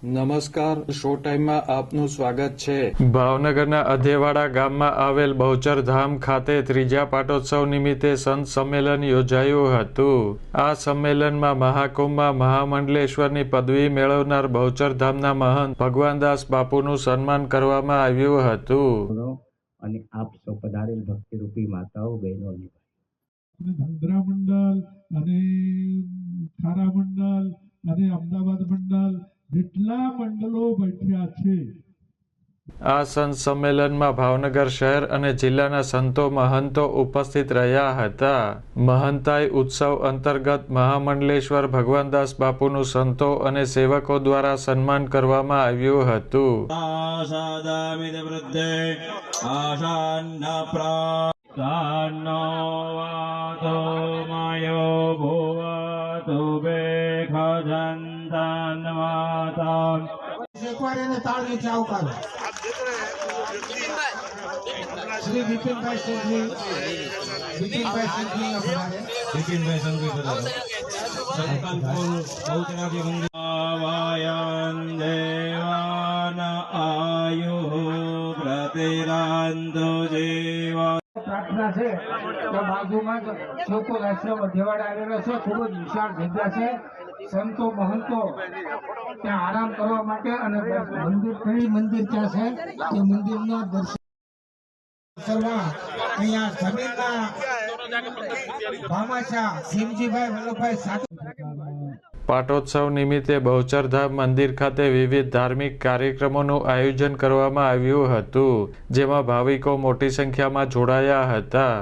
નમસ્કાર, શો ટાઈમમાં આપનું સ્વાગત છે। ભાવનગરના અધેવાડા ગામમાં આવેલ બહુચર ધામ ખાતે ત્રીજા પાટોત્સવ નિમિત્તે સંત સંમેલન યોજાયું હતું। આ સંમેલનમાં મહાકુંભમાં મહામંડલેશ્વરની પદવી મેળવનાર બહુચર ધામના મહંત ભગવાનદાસ બાપુનું સન્માન કરવામાં આવ્યું હતું। અને આપ સૌ પધારેલ ભક્તિરૂપી માતાઓ બહેનો ધંધરા મંડળ અને ખારા મંડળ અને અમદાવાદ મંડળ જેટલા મંડળો બેઠ્યા છે। આ સંત સંમેલનમાં ભાવનગર શહેર અને જિલ્લાના સંતો મહંતો ઉપસ્થિત રહ્યા હતા। મહંતાઈ ઉત્સવ અંતર્ગત મહામંડલેશ્વર ભગવાનદાસ બાપુનું સંતો અને સેવકો દ્વારા સન્માન કરવામાં આવ્યું હતું। श्री विपिनभाई संघवी प्रार्थना है तो बाजू में छोटो आश्रम अधेवाड़ा आवेलो छे। खूब ज विशाल जग्या छे। संतो महंतो ત્યાં આરામ કરવા માટે અને મંદિર કઈ મંદિર ત્યાં છે એ મંદિરના દર્શન કરવા અહીંયા જમીનના ભામાશા સિમજીભાઈ વલ્લભભાઈ સાથે પાટોત્સવ નિમિત્તે બહુચર ધામ મંદિર ખાતે વિવિધ ધાર્મિક કાર્યક્રમોનું આયોજન કરવામાં આવ્યું હતું, જેમાં ભાવિકો મોટી સંખ્યામાં જોડાયા હતા।